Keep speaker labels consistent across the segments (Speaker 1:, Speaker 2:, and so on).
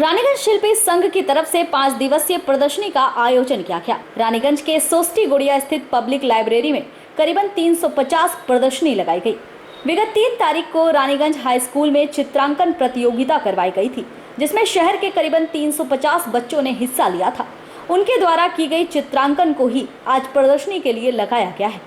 Speaker 1: रानीगंज शिल्पी संघ की तरफ से 5 दिवसीय प्रदर्शनी का आयोजन किया गया। रानीगंज के सोस्टी गुड़िया स्थित पब्लिक लाइब्रेरी में करीबन 350 प्रदर्शनी लगाई गई। विगत 3 तारीख को रानीगंज हाई स्कूल में चित्रांकन प्रतियोगिता करवाई गई थी, जिसमें शहर के करीबन 350 बच्चों ने हिस्सा लिया था। उनके द्वारा की गई चित्रांकन को ही आज प्रदर्शनी के लिए लगाया गया है।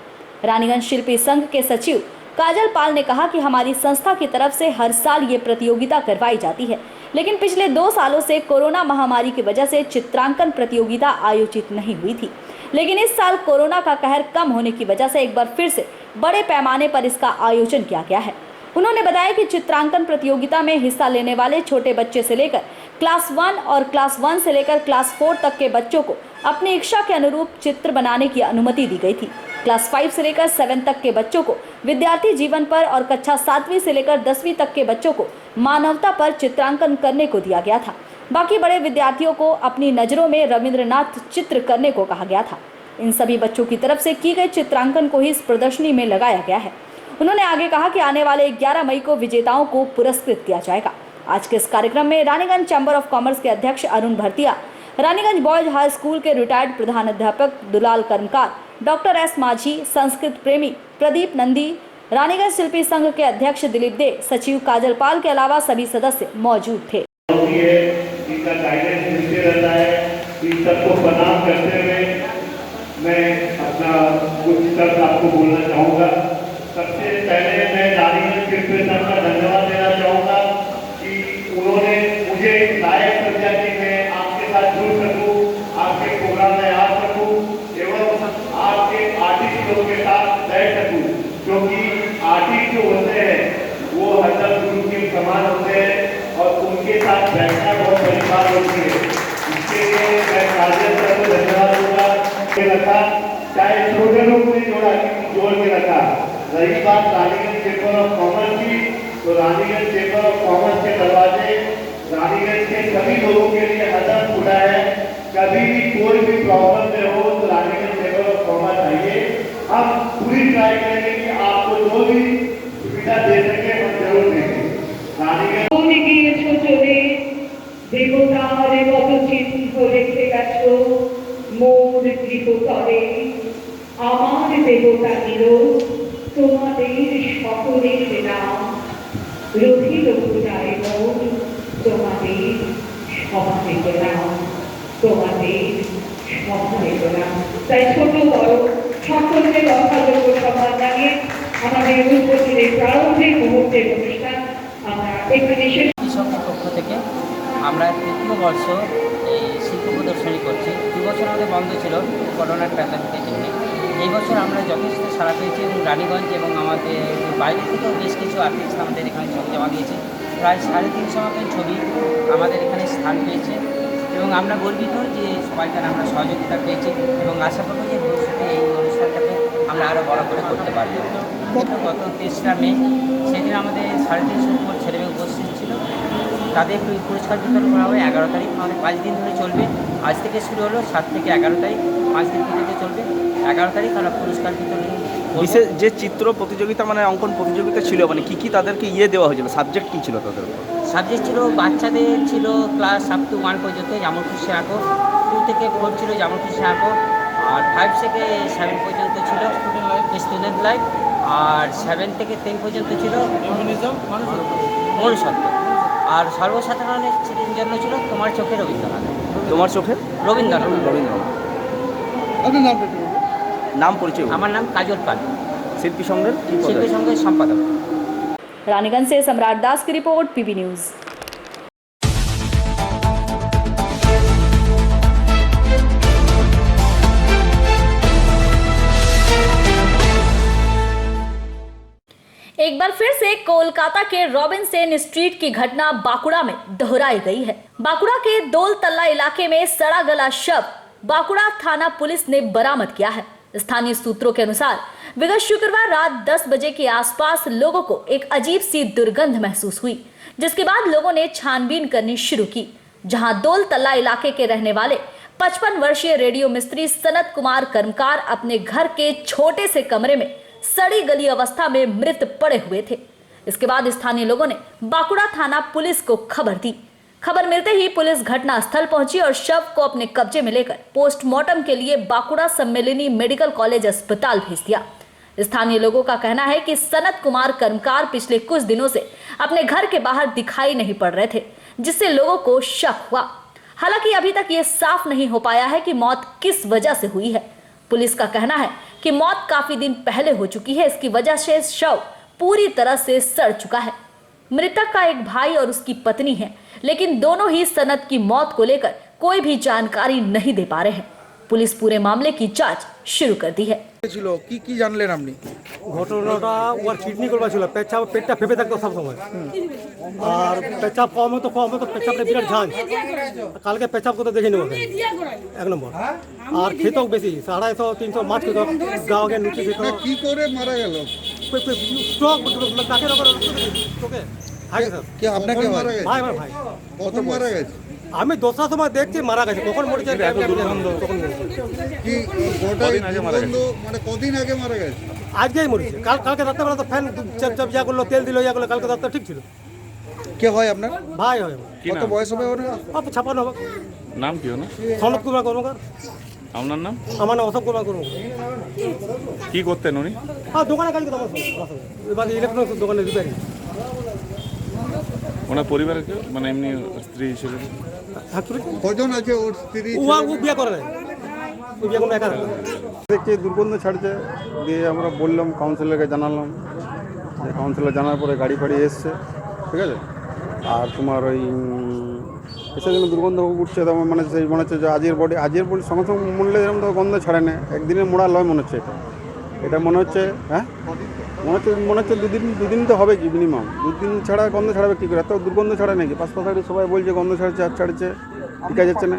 Speaker 1: रानीगंज शिल्पी संघ के सचिव काजल पाल ने कहा कि हमारी संस्था की तरफ से हर साल ये प्रतियोगिता करवाई जाती है, लेकिन पिछले 2 सालों से कोरोना महामारी की वजह से चित्रांकन प्रतियोगिता आयोजित नहीं हुई थी। लेकिन इस साल कोरोना का कहर कम होने की वजह से एक बार फिर से बड़े पैमाने पर इसका आयोजन किया गया है। उन्होंने बताया कि चित्रांकन प्रतियोगिता में हिस्सा लेने वाले छोटे बच्चे से लेकर क्लास 1 और क्लास 1 से लेकर क्लास 4 तक के बच्चों को अपनी इच्छा के अनुरूप चित्र बनाने की अनुमति दी गई थी। क्लास 5 से लेकर 7 तक के बच्चों को विद्यार्थी जीवन पर और कक्षा 7वीं से लेकर 10वीं तक के बच्चों को मानवता पर चित्रांकन करने को दिया गया था। बाकी बड़े विद्यार्थियों को अपनी नज़रों में रविंद्रनाथ चित्र करने को कहा गया था। इन सभी बच्चों की तरफ से की गई चित्रांकन को ही इस प्रदर्शनी में लगाया गया है। उन्होंने आगे कहा कि आने वाले 11 मई को विजेताओं को पुरस्कृत किया जाएगा। आज के इस कार्यक्रम में रानीगंज चैम्बर ऑफ कॉमर्स के अध्यक्ष Arun Bhartia, Raniganj boys high school के रिटायर्ड प्रधानाध्यापक दुलाल कर्मकार, डॉक्टर एस माझी, संस्कृत प्रेमी प्रदीप नंदी, रानीगंज शिल्पी संघ के अध्यक्ष दिलीप दे, सचिव काजल पाल के अलावा सभी सदस्य मौजूद थे।
Speaker 2: इनका गाइडेंस मिलते रहता है। इन सबको प्रणाम करते हुए मैं अपना कुछ शब्द आपको बोलना चाहूँगा। सबसे पहले मैं रानीगंज शिल्पी संघ का धन्यवाद देना चाहूँगा कि उन्होंने मुझे लायक कर दिया कि मैं आपके साथ जुड़ सकूँ, आपके प्रोग्राम में आ सकूँ एवं आपके आर्टिस्ट लोगों के साथ बैठ सकूँ, क्योंकि आर्टिस्ट जो होते हैं वो हरदम गुरु के समान होते हैं और उनके साथ बैठना बहुत बड़ी बात होती है। इसके लिए मैं काजल सर को धन्यवाद दूंगा। रखा चाहे छोटे लोग ने जोड़ के रखा। रही बात रानीगंज चैम्बर ऑफ कॉमर्स की, तो रानीगंज चैम्बर ऑफ कॉमर्स के दरवाजे रानीगंज के सभी लोगों के लिए हरदम खुला है। कभी भी कोई भी प्रॉब्लम में हो तो रानीगंज चैम्बर ऑफ कॉमर्स आइए। हम पूरी ट्राई करेंगे कि आपको जो भी सुविधा दे सके हम जरूर देंगे। रानीगंज দেবতারে কত চিহ্ন রেখে গেছো মোর গৃহতরে, আমার দেবতা নিল তোমাদের সকলের নাম, রহিল পূজায় মোর তোমাদের সমাজের নাম, তোমাদের সমাজের নাম। তাই ছোট বড় সকলকে অসাধক সম্মান জানিয়ে আমাদের উদ্বোধনের প্রারম্ভিক মুহূর্তের অনুষ্ঠান আমরা এখানে শেষ।
Speaker 3: পক্ষ থেকে আমরা তৃতীয় বর্ষ এই শিল্প প্রদর্শনী করছি। 2 বছর আমাদের বন্ধ ছিল করোনার প্যান্ডেমিকের জন্য। এই বছর আমরা যথেষ্ট সাড়া পেয়েছি এবং রানীগঞ্জ এবং আমাদের বাইরে থেকেও বেশ কিছু আর্টিস্ট আমাদের এখানে ছবি জমা দিয়েছে। প্রায় 350 মতন ছবি আমাদের এখানে স্থান পেয়েছে এবং আমরা গর্বিত যে সবাই তারা আমরা সহযোগিতা পেয়েছি এবং আশা করব যে ভবিষ্যতে এই অনুষ্ঠানটাকে আমরা আরও বড় করে করতে পারব। গত 23 মে সেদিন আমাদের 350 উপর ছেলেমেয়ে উপস্থিত ছিল। তাদের পুরস্কার বিতরণ করা হবে 11 তারিখ। আমাদের 5 দিন ধরে চলবে। আজ থেকে শুরু হলো, 7 থেকে 11 তারিখ 5 দিন থেকে চলবে। 11 তারিখ আমরা পুরস্কার বিতরণ।
Speaker 4: বিশেষ যে চিত্র প্রতিযোগিতা মানে অঙ্কন প্রতিযোগিতা ছিল, মানে কী তাদেরকে দেওয়া হয়েছিল, সাবজেক্ট কী ছিল তাদের উপর?
Speaker 3: সাবজেক্ট ছিল বাচ্চাদের ছিল ক্লাস আপ টু 1 পর্যন্ত যেমন খুশি আঁকো, 2 থেকে 4 ছিল যেমন খুশি আঁকো, আর 5 থেকে 7 পর্যন্ত ছিল স্টুডেন্ট লাইফ, আর 7 থেকে 10 পর্যন্ত ছিল মনুষ্যত্ব, আর সর্বসাধারণের জন্য ছিল তোমার চোখে রবীন্দ্রনাথ।
Speaker 4: তোমার চোখে
Speaker 3: রবীন্দ্রনাথ।
Speaker 4: নাম পরিচয়? আমার
Speaker 3: নাম কাজল পাল,
Speaker 4: শিল্পী সংঘের
Speaker 3: সম্পাদক।
Speaker 1: रानीगंज से सम्राट दास की रिपोर्ट, पीबी न्यूज। एक बार फिर से कोलकाता के रॉबिन्सन स्ट्रीट की घटना बाकुड़ा में दोहराई गई है। बाकुड़ा के दोल तल्ला इलाके में सड़ा गला शव बाकुड़ा थाना पुलिस ने बरामद किया है। स्थानीय सूत्रों के अनुसार विगत शुक्रवार रात 10 बजे के आसपास लोगों को एक अजीब सी दुर्गंध महसूस हुई, जिसके बाद लोगों ने छानबीन करनी शुरू की, जहां दोल तल्ला इलाके के रहने वाले 55 वर्षीय रेडियो मिस्त्री सनत कुमार कर्मकार अपने घर के छोटे से कमरे में सड़ी गली अवस्था में मृत पड़े हुए थे। इसके बाद स्थानीय लोगों ने बाकुड़ा थाना पुलिस को खबर दी। खबर मिलते ही पुलिस घटनास्थल पहुंची और शव को अपने कब्जे में लेकर पोस्टमार्टम के लिए बांकुड़ा सम्मेलनी मेडिकल कॉलेज अस्पताल भेज दिया। स्थानीय लोगों का कहना है कि सनत कुमार कर्मकार पिछले कुछ दिनों से अपने घर के बाहर दिखाई नहीं पड़ रहे थे, जिससे लोगों को शक हुआ। हालांकि अभी तक ये साफ नहीं हो पाया है कि मौत किस वजह से हुई है। पुलिस का कहना है कि मौत काफी दिन पहले हो चुकी है, इसकी वजह से शव पूरी तरह से सड़ चुका है। मृतक का एक भाई और उसकी पत्नी है, लेकिन दोनों ही सनत की मौत को लेकर कोई भी जानकारी नहीं दे पा रहे हैं। पुलिस पूरे मामले की जांच शुरू कर दी है।
Speaker 5: ছিল কি কি জানলেন আপনি?
Speaker 6: ঘটনাটা ওর কিডনি করবা ছিল, পেটটা ফেপে থাকতো সবসময়, আর পেচাপ কম হতো পেচাপটা বিরাট ঝাঁজ। কালকে পেচাপ করতে দেখিনি ওকে, এক নম্বর। আর খেতেও বেশি, 250-300 মাছ খেত, গাওয়াকে নুচি খেত।
Speaker 5: কি করে মারা গেল?
Speaker 6: স্ট্রোক কাকের ওপর তোকে হাই স্যার।
Speaker 5: কি আপনাকে মারা গেছে?
Speaker 6: ভাই আমার ভাই।
Speaker 5: কখন মারা গেছে?
Speaker 6: আমি 10টার সময় দেখছি মারা গেছে, কখন মরেছে তখন
Speaker 5: কি গোটাই দুর্গন্ধ, মানে কদিন আগে মারা গেছে?
Speaker 6: আজকেই মরেছে। কালকে রাত্রেবেলা তো ফ্যান চাপ যা করলো, তেল দিল, ইয়া করলো, কালকে রাত্রে ঠিক ছিল।
Speaker 5: কে হয় আপনার?
Speaker 6: ভাই হয় আমার।
Speaker 5: কত বয়স হবে ওর?
Speaker 6: 56 হবে।
Speaker 7: নাম কি না?
Speaker 6: সনৎ কুমার কর্মকার।
Speaker 7: আপনার নাম?
Speaker 6: আমার নাম অশোক কুমার কর্মকার।
Speaker 7: কি করতেন উনি?
Speaker 6: দোকানে কাজ করতাম, এবার ইলেকট্রনিক্স দোকানে রিপেয়ারিং।
Speaker 7: ওনার পরিবারের কেউ, মানে এমনি স্ত্রী হিসেবে?
Speaker 5: কজন আছে ওর স্ত্রী?
Speaker 6: ও বিয়ে করে নাই, ও বিয়ে কোনো একা থাকে।
Speaker 8: দেখছি দুর্গন্ধ ছাড়ছে, দিয়ে আমরা বললাম কাউন্সিলরকে জানালাম, যে কাউন্সিলর জানার পরে গাড়ি ফাড়ি এসছে, ঠিক আছে। আর তোমার ওই এসে যেন দুর্গন্ধ উঠছে, তখন মানে সেই মনে হচ্ছে যে আজের বডি সঙ্গে সঙ্গে মরলে এরকম তো গন্ধ ছাড়ে না, একদিনের মোড়া লয় মনে হচ্ছে। এটা মনে হচ্ছে, হ্যাঁ মনে হচ্ছে দুদিন তো হবে কি মিনিমাম, 2 দিন ছাড়া গন্ধ ছাড়াবে কী করে? এত দুর্গন্ধ ছাড়ে নাকি? পাশাপাশি সবাই বলছে গন্ধ ছাড়ছে, আর ছাড়ছে, টিকা যাচ্ছে না।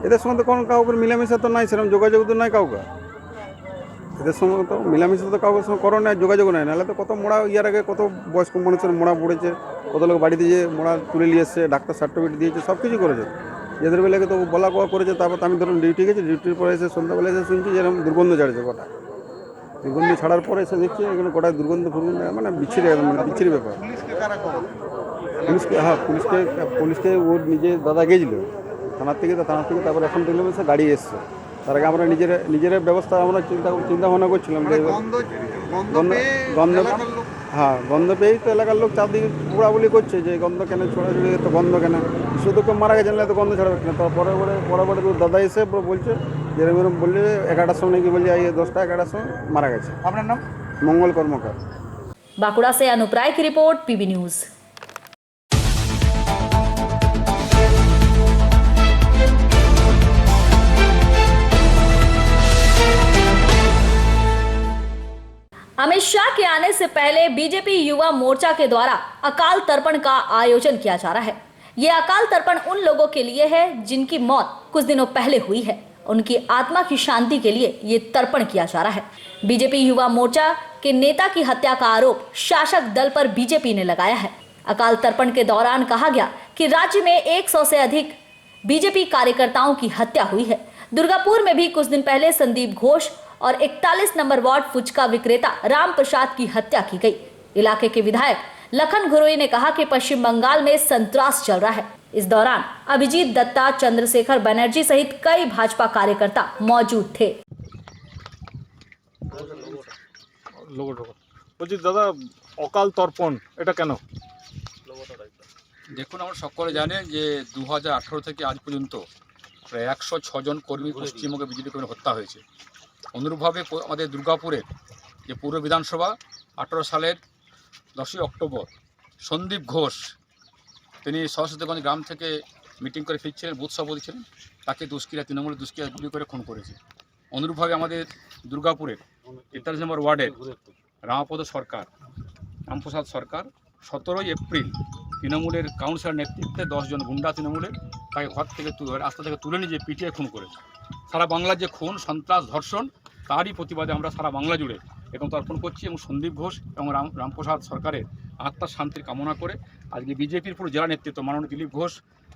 Speaker 8: এদের সঙ্গে তো কোনো কাউকে মিলামিশা তো নাই, সেরকম যোগাযোগ তো নাই কাউকে। এদের সঙ্গে তো মিলামিশা তো কাউকে সঙ্গে করো না, যোগাযোগ নাই। নাহলে তো কত মোড়া ইয়ার আগে কত বয়স্ক মানুষের মোড়া পড়েছে, কত লোক বাড়িতে যেয়ে মোড়া তুলে নিয়ে এসছে, ডাক্তার সার্টিফিকেট দিয়েছে, সব কিছু করেছে। এদের বেলাকে তো বলা কোয়া করেছে। তারপর আমি ধরুন ডিউটি গেছি, ডিউটির পরে এসে সন্ধ্যাবেলা এসে শুনছি যেরকম দুর্গন্ধ ছাড়ছে গোটা। দুর্গন্ধ ছাড়ার পরে এসে দেখছি এখানে গোটায় দুর্গন্ধ মানে বিচ্ছিরি, মানে বিচ্ছিরি ব্যাপার। পুলিশকে ওর নিজের দাদা গেছিল থানার থেকে তারপর এখন দেখলাম এসে গাড়ি এসছে। তার আগে আমরা নিজের ব্যবস্থা আমরা চিন্তা ভাবনা করছিলাম যে গন্ধ পেয়েই তো এলাকার লোক চারদিকে পোড়াবলি করছে যে গন্ধ কেন ছড়াছড়ি, তো গন্ধ কেন, শুধু কেউ মারা গেছে না তো গন্ধ ছড়াবে কেন। তারপরে তো দাদা এসে বলছে যে এরকম বললে 11টার সময় নাকি বলছে 10টা 11টার সময় মারা গেছে।
Speaker 5: আপনার নাম?
Speaker 8: মঙ্গল কর্মকার।
Speaker 1: बांकुड़ा से अनुप राय की रिपोर्ट, पीबी न्यूज। अमित शाह के आने से पहले बीजेपी युवा मोर्चा के द्वारा अकाल तर्पण का आयोजन किया जा रहा है। ये अकाल तर्पण उन लोगों के लिए है जिनकी मौत कुछ दिनों पहले हुई है। उनकी आत्मा की शांति के लिए ये तर्पण किया जा रहा है। बीजेपी युवा मोर्चा के नेता की हत्या का आरोप शासक दल पर बीजेपी ने लगाया है। अकाल तर्पण के दौरान कहा गया कि राज्य में 100 से अधिक बीजेपी कार्यकर्ताओं की हत्या हुई है। दुर्गापुर में भी कुछ दिन पहले संदीप घोष और 41 नंबर वार्ड फुचका विक्रेता राम प्रसाद की हत्या की गई। इलाके के विधायक लखन घुरोई ने कहा कि पश्चिम बंगाल में संत्रास चल रहा है। इस दौरान अभिजीत दत्ता, चंद्रशेखर बनर्जी सहित कई भाजपा कार्यकर्ता मौजूद थे।
Speaker 9: বলছি দাদা, অকাল তর্পণ এটা কেন?
Speaker 10: দেখুন, আমরা সকলে জানেন যে 2018 থেকে আজ পর্যন্ত প্রায় 106 জন কর্মী পশ্চিমবঙ্গে বিজেপি কর্মী হত্যা হয়েছে। অনুরূপভাবে আমাদের দুর্গাপুরের যে পৌর বিধানসভা 18 সালের 10ই অক্টোবর সন্দীপ ঘোষ, তিনি সরস্বতীগঞ্জ গ্রাম থেকে মিটিং করে ফিরছিলেন, বুথ সভাপতি ছিলেন, তাকে তৃণমূলের দুষ্কৃতীরা গুলি করে খুন করেছে। অনুরূপভাবে আমাদের দুর্গাপুরের 43 নম্বর ওয়ার্ডের রামপ্রসাদ সরকার 17 এপ্রিল তৃণমূলের কাউন্সিলর নেতৃত্বে 10 জন গুন্ডা তৃণমূলের তাকে ঘর থেকে রাস্তা থেকে তুলে নিয়ে পিটিয়ে খুন করেছে। সারা বাংলার যে খুন, সন্ত্রাস, ধর্ষণ, তারই প্রতিবাদে আমরা সারা বাংলা জুড়ে এরকম তর্পণ করছি এবং সন্দীপ ঘোষ এবং রামপ্রসাদ সরকারের আত্মার শান্তির কামনা করে আজকে বিজেপির পুরো জেলা নেতৃত্ব মাননীয় দিলীপ ঘোষ,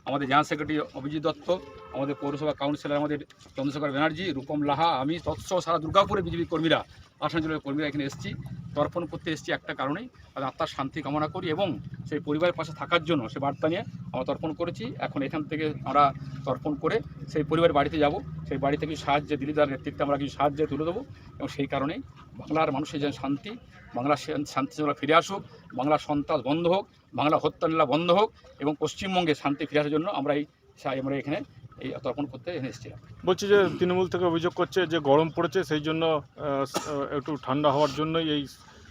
Speaker 10: আমাদের জেনারেল সেক্রেটারি অভিজিৎ দত্ত, আমাদের পৌরসভা কাউন্সিলর আমাদের চন্দ্রশেখর ব্যানার্জি, রূপম লাহা, আমি তৎসহ সারা দুর্গাপুরে বিজেপি কর্মীরা, আসানসোলের কর্মীরা এখানে এসেছি। তর্পণ করতে এসেছি একটা কারণেই, তাদের আত্মার শান্তি কামনা করি এবং সেই পরিবারের পাশে থাকার জন্য সে বার্তা নিয়ে আমরা তর্পণ করেছি। এখন এখান থেকে আমরা তর্পণ করে সেই পরিবারের বাড়িতে যাব, সেই বাড়ি থেকে সাহায্যে দিলীপদার নেতৃত্বে আমরা কিছু সাহায্যে তুলে দেবো এবং সেই কারণেই বাংলার মানুষের যেন শান্তি, বাংলার শান্তি যেন ফিরে আসুক, বাংলার সন্ত্রাস বন্ধ হোক, বাংলা হত্যালীলা বন্ধ হোক এবং পশ্চিমবঙ্গে শান্তি ফিরে আসার জন্য আমরা এখানে এই তর্পণ করতে এসেছিলাম।
Speaker 9: বলছি যে তৃণমূল থেকে অভিযোগ করছে যে গরম পড়েছে, সেই জন্য একটু ঠান্ডা হওয়ার জন্যই এই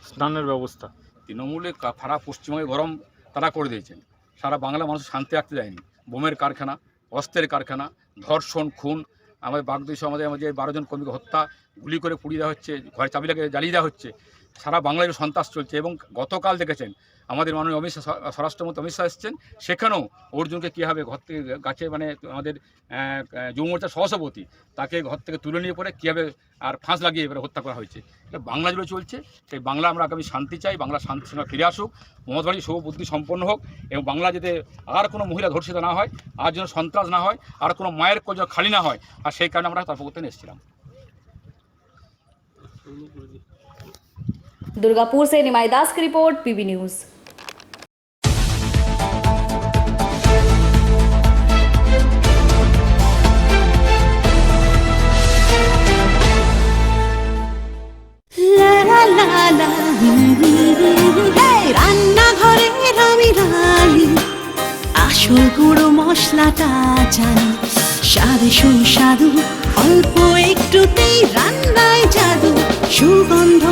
Speaker 9: স্নানের ব্যবস্থা।
Speaker 10: তৃণমূলে সারা পশ্চিমবঙ্গে গরম তারা করে দিয়েছেন, সারা বাংলা মানুষ শান্তি রাখতে যায়নি। বোমের কারখানা, অস্ত্রের কারখানা, ধর্ষণ, খুন, আমাদের বাগদৈশ আমাদের 12 জন কর্মীকে হত্যা, গুলি করে পুড়িয়ে দেওয়া হচ্ছে, ঘরে চাবি লাগিয়ে জ্বালিয়ে দেওয়া হচ্ছে, সারা বাংলায় সন্ত্রাস চলছে। এবং গতকাল দেখেছেন আমাদের মাননীয় অমিত শাহ, স্বরাষ্ট্রমন্ত্রী অমিত শাহ এসেছেন, সেখানেও অর্জুনকে কীভাবে ঘর থেকে গাছে আমাদের যুব মোর্চার সহসভাপতি তাকে ঘর থেকে তুলে নিয়ে পরে কীভাবে আর ফাঁস লাগিয়ে এবারে হত্যা করা হয়েছে। এটা বাংলা জুড়ে চলছে। সেই বাংলা আমরা আগামী শান্তি চাই, বাংলা শান্তি সঙ্গে ফিরে আসুক, মমতা ব্যানার্জি শুভবুদ্ধি সম্পন্ন হোক এবং বাংলা যাতে আর কোনো মহিলা ধর্ষিত না হয়, আর যেন সন্ত্রাস না হয়, আর কোনো মায়ের কোল যেন খালি না হয়, আর সেই কারণে আমরা তর্ক করতে এসেছিলাম।
Speaker 1: दुर्गापुर से निमाई दास की रिपोर्ट, पीबी न्यूज।
Speaker 11: রান্নাঘরের আমি রানী, আসল গুঁড়ো মশলাটা জানি, স্বাদে সুস্বাদু অল্প একটুতেই রান্নায় জাদু, সুগন্ধ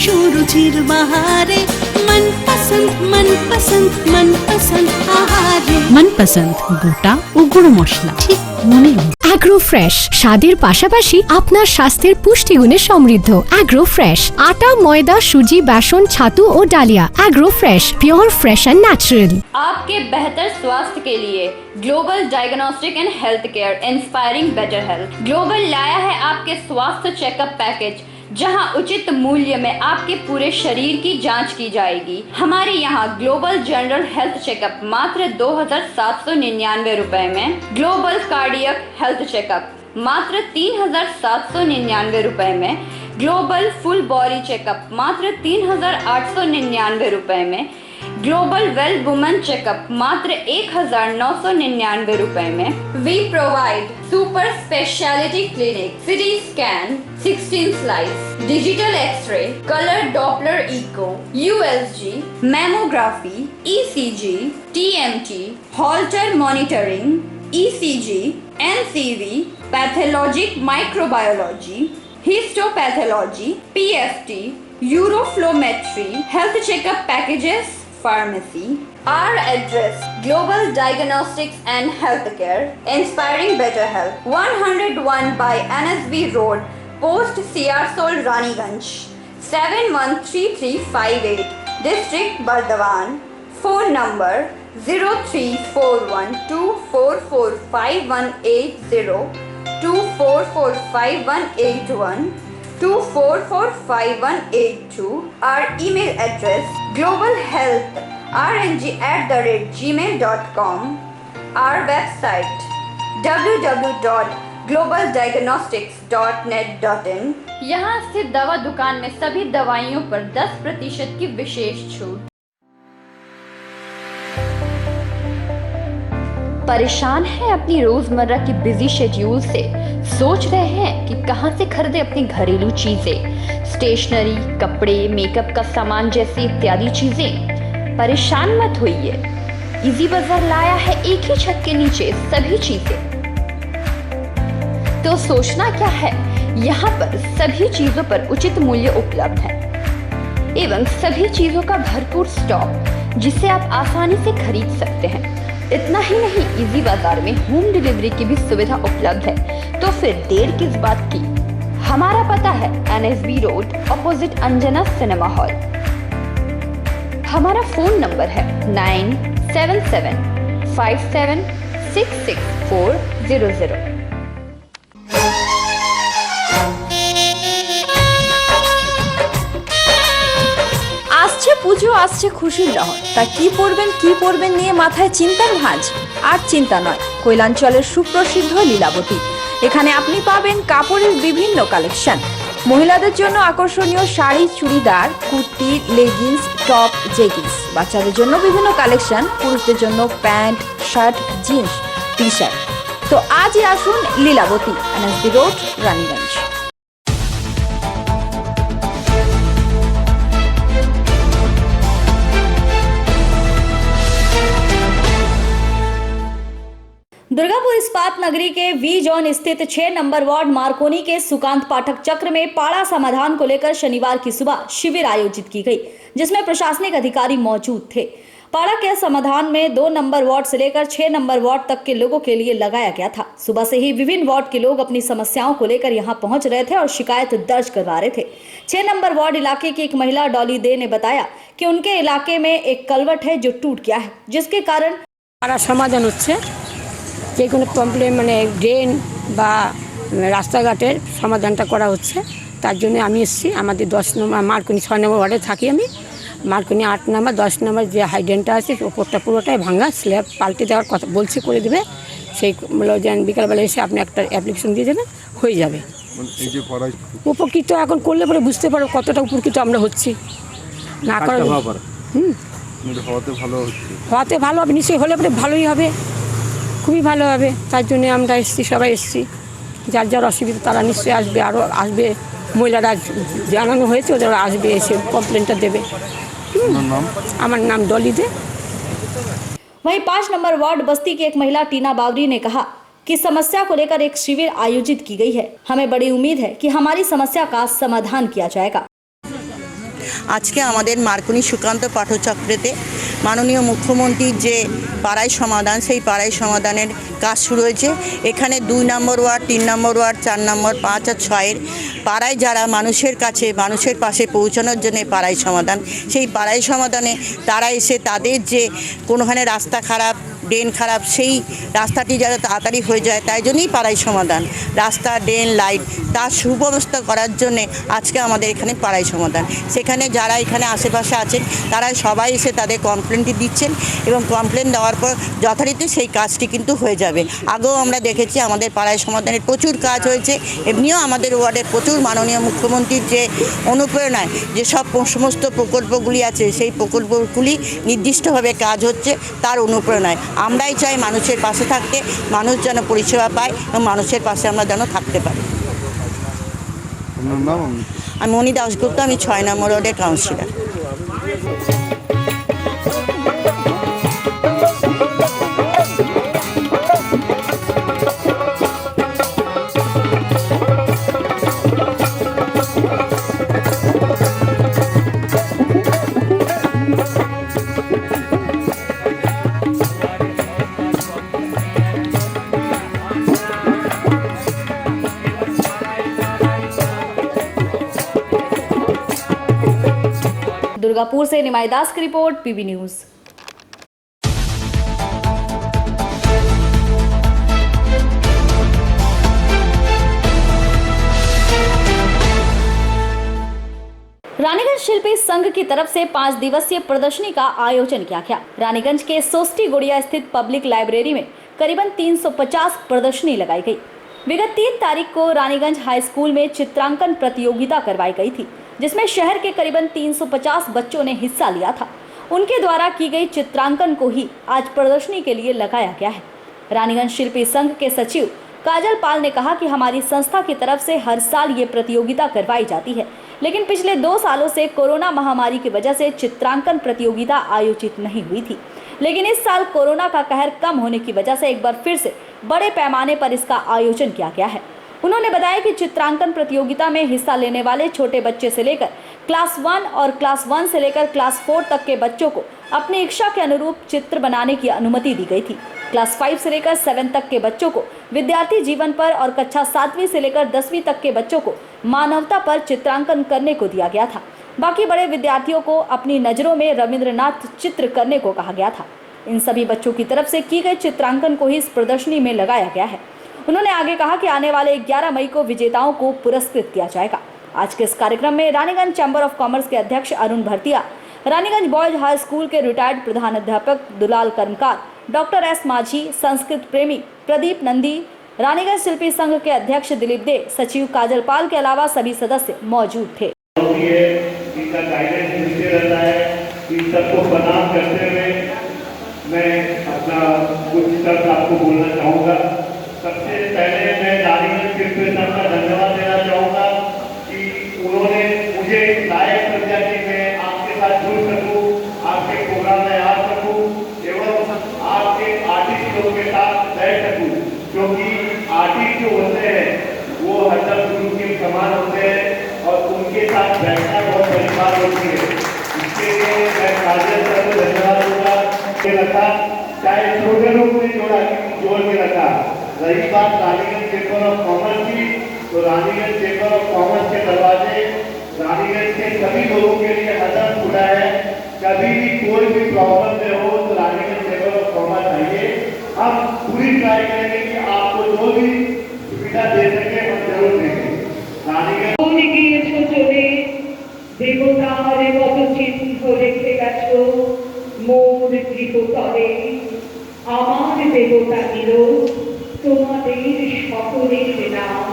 Speaker 11: সুরুচির বাহারে মনপসন্দ মনপসন্দ মনপসন্দ আহারে, মনপসন্দ গোটা ও গুঁড়ো মশলা ঠিক মনে।
Speaker 12: অ্যাগ্রো ফ্রেশ স্বাদের পাশাপাশি আপনার স্বাস্থ্যের পুষ্টিগুণে সমৃদ্ধ। অ্যাগ্রো ফ্রেশ আটা, ময়দা, সুজি, বেসন, ছাতু ও ডালিয়া। Agro fresh pure fresh and natural.
Speaker 1: आपके बेहतर स्वास्थ्य के लिए global diagnostic and health care inspiring better health global लाया है आपके स्वास्थ्य चेकअप पैकेज, जहां उचित मूल्य में आपके पूरे शरीर की जांच की जाएगी। हमारे यहां ग्लोबल जनरल हेल्थ चेकअप मात्र 2799 रुपए में, ग्लोबल कार्डियक हेल्थ चेकअप मात्र 3799 रुपए में, ग्लोबल फुल बॉडी चेकअप मात्र 3899 रुपए में, ग्लोबल वेल वुमेन चेकअप मात्र 1999 रुपए में। We provide super speciality clinic, CT scan, 16 slice, digital X ray, colour Doppler echo, USG, mammography, ECG, TMT, Holter monitoring, ECG, NCV, pathologic microbiology, histopathology, PFT, uroflowmetry, health checkup packages, pharmacy. Our address: Global Diagnostics and Healthcare, inspiring better health. 101 by NSB Road, Post Siarsol, Raniganj. 713358, District Bardhaman. Phone number 0341244580, 24458181, 24458182. Our email address: globalhealthrng@gmail.com. Our website: www.globaldiagnostics.net.in. यहाँ स्थित दवा दुकान में सभी दवाइयों पर 10% की विशेष छूट। परेशान है अपनी रोजमर्रा की बिजी शेड्यूल से? सोच रहे हैं कि कहां से खरीदे अपनी घरेलू चीजें, स्टेशनरी, कपड़े, मेकअप का सामान जैसी इत्यादि चीजें? परेशान मत होइए, इजी बाजार लाया है एक ही छत के नीचे सभी चीजें। तो सोचना क्या है, यहाँ पर सभी चीजों पर उचित मूल्य उपलब्ध है एवं सभी चीजों का भरपूर स्टॉक, जिसे आप आसानी से खरीद सकते हैं। इतना ही नहीं, इजी बाजार में होम डिलीवरी की भी सुविधा उपलब्ध है। तो फिर देर किस बात की? हमारा पता है NSB road, opposite Anjana cinema hall. हमारा फोन नंबर है 9775766400।
Speaker 11: আসছে পুজো
Speaker 13: পুজো আসছে খুশির লহর, তা কি পরবেন নিয়ে মাথায় চিন্তার ভাঁজ। আর চিন্তা নয়, কৈলাঞ্চলের সুপ্রসিদ্ধ লীলাবতী। এখানে আপনি পাবেন কাপড়ের বিভিন্ন কালেকশন। মহিলাদের জন্য আকর্ষণীয় sari, churidar, kurti, leggings, top, jeggings. বাচ্চাদের জন্য বিভিন্ন কালেকশন, পুরুষদের জন্য pant, shirt, jeans, T shirt. তো আজই আসুন লীলাবতী, এনএসবি রোড, রানীগঞ্জ।
Speaker 1: दुर्गापुर इस्पात नगरी के वी जोन स्थित 6 नंबर वार्ड मार्कोनी के सुकांत पाठक चक्र में पाड़ा समाधान को लेकर शनिवार की सुबह शिविर आयोजित की गई, जिसमें प्रशासनिक अधिकारी मौजूद थे। पाड़ा के समाधान में 2 नंबर वार्ड से लेकर 6 नंबर वार्ड तक के लोगों के लिए लगाया गया था। सुबह से ही विभिन्न वार्ड के लोग अपनी समस्याओं को लेकर यहां पहुंच रहे थे और शिकायत दर्ज करवा रहे थे। 6 नंबर वार्ड इलाके की एक महिला डॉली दे ने बताया कि उनके इलाके में एक कलवट है जो टूट गया है, जिसके कारण
Speaker 14: समाधान হচ্ছে যে কোনো কমপ্লেন মানে ড্রেন বা রাস্তাঘাটের সমাধানটা করা হচ্ছে। তার জন্য আমি এসেছি। আমাদের 10 নম্বর মার্কনি 6 নম্বর ওয়ার্ডে থাকি আমি। মার্কনি 8 নম্বর 10 নম্বর যে হাইড্রেনটা আছে ওপরটা পুরোটাই ভাঙা, স্ল্যাব পাল্টে দেওয়ার কথা বলছি, করে দেবে। সেই যেন বিকালবেলা এসে আপনি একটা অ্যাপ্লিকেশন দিয়ে দেবেন, হয়ে যাবে। উপকৃত এখন করলে পরে বুঝতে পারো কতটা উপকৃত আমরা হচ্ছি। না করে হওয়াতে ভালো হবে, নিশ্চয়ই হলে পরে ভালোই হবে, খুবই ভালো হবে। তার জন্য আমরা এসেছি, সবাই এসেছি। যার যার অসুবিধা তারা নিশ্চয়ই আসবে, আরও আসবে। মহিলারা জানানো হয়েছে, ওরা আসবে, এসে কমপ্লেনটা দেবে। আমার নাম ডলি দে।
Speaker 1: वहीं 5 नंबर वार्ड बस्ती की एक महिला टीना बावरी ने कहा कि समस्या को लेकर एक शिविर आयोजित की गई है। हमें बड़ी उम्मीद है कि हमारी समस्या का समाधान किया जाएगा।
Speaker 15: আজকে আমাদের মার্কনি সুকান্ত পাঠচক্রেতে মাননীয় মুখ্যমন্ত্রীর যে পাড়ায় সমাধান, সেই পাড়ায় সমাধানের কাজ শুরু হয়েছে। এখানে 2 নম্বর ওয়ার্ড, 3 নম্বর ওয়ার্ড, 4 নম্বর, 5 আর 6-এর পাড়ায় যারা মানুষের কাছে, মানুষের পাশে পৌঁছানোর জন্য পাড়ায় সমাধান, সেই পাড়ায় সমাধানে তারা এসে তাদের যে কোনোখানে রাস্তা খারাপ, ড্রেন খারাপ, সেই রাস্তাটি যাতে তাড়াতাড়ি হয়ে যায়, তাই জন্যই পাড়ায় সমাধান। রাস্তা, ড্রেন, লাইট তার সুব্যবস্থা করার জন্যে আজকে আমাদের এখানে পাড়ায় সমাধান। সেখানে যারা এখানে আশেপাশে আছেন তারা সবাই এসে তাদের কমপ্লেনটি দিচ্ছেন এবং কমপ্লেন দেওয়ার পর যথারীতি সেই কাজটি কিন্তু হয়ে যাবে। আগেও আমরা দেখেছি আমাদের পাড়ায় সমাধানের প্রচুর কাজ হয়েছে। এমনিও আমাদের ওয়ার্ডে প্রচুর মাননীয় মুখ্যমন্ত্রীর যে অনুপ্রেরণায় যে সমস্ত প্রকল্পগুলি আছে, সেই প্রকল্পগুলি নির্দিষ্টভাবে কাজ হচ্ছে তার অনুপ্রেরণায়। আমরাই চাই মানুষের পাশে থাকতে, মানুষ যেন পরিষেবা পায় এবং মানুষের পাশে আমরা যেন থাকতে পারি। আমি মণি দাশগুপ্ত, আমি 6 নম্বর ওয়ার্ডের কাউন্সিলর।
Speaker 1: दुर्गापुर से निमाई दास की रिपोर्ट, पीबी न्यूज। रानीगंज शिल्पी संघ की तरफ से 5 दिवसीय प्रदर्शनी का आयोजन किया गया। रानीगंज के सोस्टी गुड़िया स्थित पब्लिक लाइब्रेरी में करीबन 350 प्रदर्शनी लगाई गई। विगत 3 तारीख को रानीगंज हाई स्कूल में चित्रांकन प्रतियोगिता करवाई गई थी, जिसमें शहर के करीबन 350 बच्चों ने हिस्सा लिया था। उनके द्वारा की गई चित्रांकन को ही आज प्रदर्शनी के लिए लगाया गया है। रानीगंज शिल्पी संघ के सचिव काजल पाल ने कहा कि हमारी संस्था की तरफ से हर साल ये प्रतियोगिता करवाई जाती है, लेकिन पिछले 2 सालों से कोरोना महामारी की वजह से चित्रांकन प्रतियोगिता आयोजित नहीं हुई थी। लेकिन इस साल कोरोना का कहर कम होने की वजह से एक बार फिर से बड़े पैमाने पर इसका आयोजन किया गया है। उन्होंने बताया कि चित्रांकन प्रतियोगिता में हिस्सा लेने वाले छोटे बच्चे से लेकर क्लास 1 और क्लास 1 से लेकर क्लास 4 तक के बच्चों को अपनी इच्छा के अनुरूप चित्र बनाने की अनुमति दी गई थी। क्लास 5 से लेकर 7 तक के बच्चों को विद्यार्थी जीवन पर और कक्षा 7वीं से लेकर 10वीं तक के बच्चों को मानवता पर चित्रांकन करने को दिया गया था। बाकी बड़े विद्यार्थियों को अपनी नज़रों में रविंद्रनाथ चित्र करने को कहा गया था। इन सभी बच्चों की तरफ से की गई चित्रांकन को ही इस प्रदर्शनी में लगाया गया है। उन्होंने आगे कहा कि आने वाले 11 मई को विजेताओं को पुरस्कृत किया जाएगा। आज के इस कार्यक्रम में रानीगंज चैम्बर ऑफ कॉमर्स के अध्यक्ष Arun Bhartia, Raniganj boys high school के रिटायर्ड प्रधानाध्यापक दुलाल कर्मकार, डॉक्टर एस माझी, संस्कृत प्रेमी प्रदीप नंदी, रानीगंज शिल्पी संघ के अध्यक्ष दिलीप दे, सचिव काजल पाल के अलावा सभी सदस्य मौजूद थे।
Speaker 2: इनका गाइडेंस मिलते रहता है। इन सबको प्रणाम करते हुए मैं अपना कुछ शब्द आपको बोलना चाहूँगा। सबसे पहले मैं रानीगंज शिल्पी संघ का धन्यवाद देना चाहूँगा कि उन्होंने मुझे लायक समझा कि मैं आपके साथ जुड़ सकूँ, आपके प्रोग्राम में आ सकूँ एवं आपके आर्टिस्ट लोगों के साथ बैठ सकूँ, क्योंकि आर्टिस्ट जो होते हैं वो हरदम गुरु के समान होते हैं और उनके साथ बैठना बहुत बड़ी बात होती है। इसके लिए मैं काजल सर को धन्यवाद दूंगा के रखा, चाहे छोटे लोग ने जोड़ के रखा। रही बात रानीगंज चेंबर ऑफ कॉमर्स की, तो रानीगंज चेंबर ऑफ कॉमर्स के दरवाजे रानीगंज के सभी लोगों के लिए हरदम खुला है। कभी भी कोई भी प्रॉब्लम में हो तो रानीगंज चेंबर ऑफ कॉमर्स आइए। हम पूरी ट्राई करेंगे कि आपको जो भी सुविधा दे सके हम जरूर देंगे। रानीगंज
Speaker 16: চলে দেবতারে কত চিহ্ন রেখে গেছো মোর গৃহতলে, আমার দেবতা নিল তোমাদের সকলের নাম,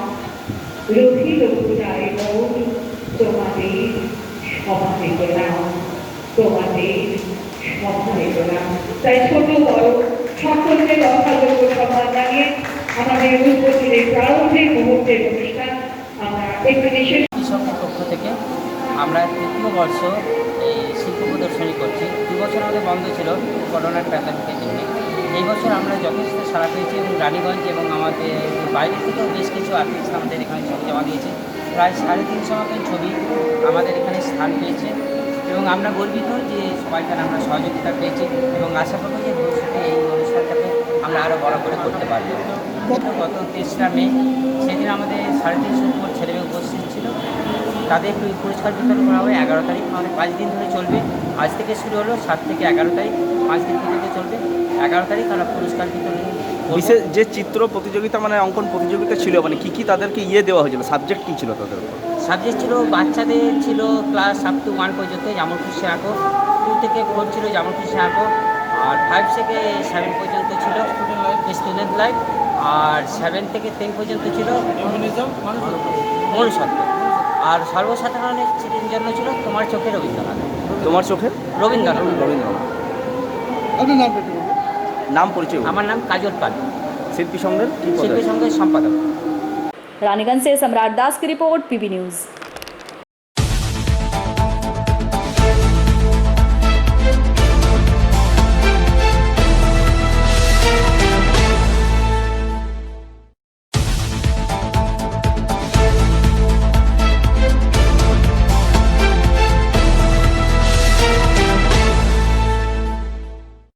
Speaker 16: রহিল পূজায় মোর তোমাদের সমানে নাম, তোমাদের সমানে নাম। তাই ছোট বড় সকলকে যথাযোগ্য সম্মান জানিয়ে আমাদের উদ্বোধনের প্রারম্ভিক মুহূর্তের অনুষ্ঠান আমরা এখানে শেষ।
Speaker 3: কৃষকের পক্ষ থেকে আমরা তৃতীয় বর্ষ এই শিল্প প্রদর্শনী করছি। 2 বছর আমাদের বন্ধ ছিল করোনার প্যান্ডেমিকের জন্য। এই বছর আমরা যথেষ্ট সাড়া পেয়েছি এবং রানীগঞ্জ এবং আমাদের বাইরে থেকেও বেশ কিছু আর্টিস্ট আমাদের এখানে ছবি জমা দিয়েছে। প্রায় 350 মতন ছবি আমাদের এখানে স্থান পেয়েছে এবং আমরা গর্বিত যে সবাইকার আমরা সহযোগিতা পেয়েছি এবং আশা করব যে ভবিষ্যতে এই অনুষ্ঠানটাকে আমরা আরও বড় করে করতে পারব। গত 23রা মে সেদিন আমাদের 350 উপর ছেলেমেয়ে উপস্থিত ছিল। তাদের পুরস্কার বিতরণ করা হবে 11 তারিখ, আমাদের 5 দিন ধরে চলবে। আজ থেকে শুরু হলো, 7 থেকে 11 তারিখ 5 দিন পর্যন্ত চলবে। 11 তারিখ আমরা পুরস্কার বিতরণ।
Speaker 4: বিশেষ যে চিত্র প্রতিযোগিতা মানে অঙ্কন প্রতিযোগিতা ছিল, মানে কি তাদেরকে দেওয়া হয়েছিল, সাবজেক্ট কী ছিল তাদের?
Speaker 3: সাবজেক্ট ছিল বাচ্চাদের ছিল ক্লাস আপ টু 1 পর্যন্ত যেমন খুশি আঁকো, 2 থেকে 4 ছিল যেমন খুশি আঁকো, আর 5 থেকে 7 পর্যন্ত ছিল স্টুডেন্ট লাইফ, আর 7 থেকে 10 পর্যন্ত ছিল মনুষ্যত্ব, আর সর্বসাধারণের জন্য ছিল তোমার চোখে রবীন্দ্রনাথ।
Speaker 4: তোমার চোখে
Speaker 3: রবীন্দ্রনাথ।
Speaker 4: নাম পরিচয়?
Speaker 3: আমার নাম কাজল পাল,
Speaker 4: শিল্পী সংঘের
Speaker 3: সম্পাদক।
Speaker 1: रानीगंज से सम्राट दास की रिपोर्ट, पीबी न्यूज।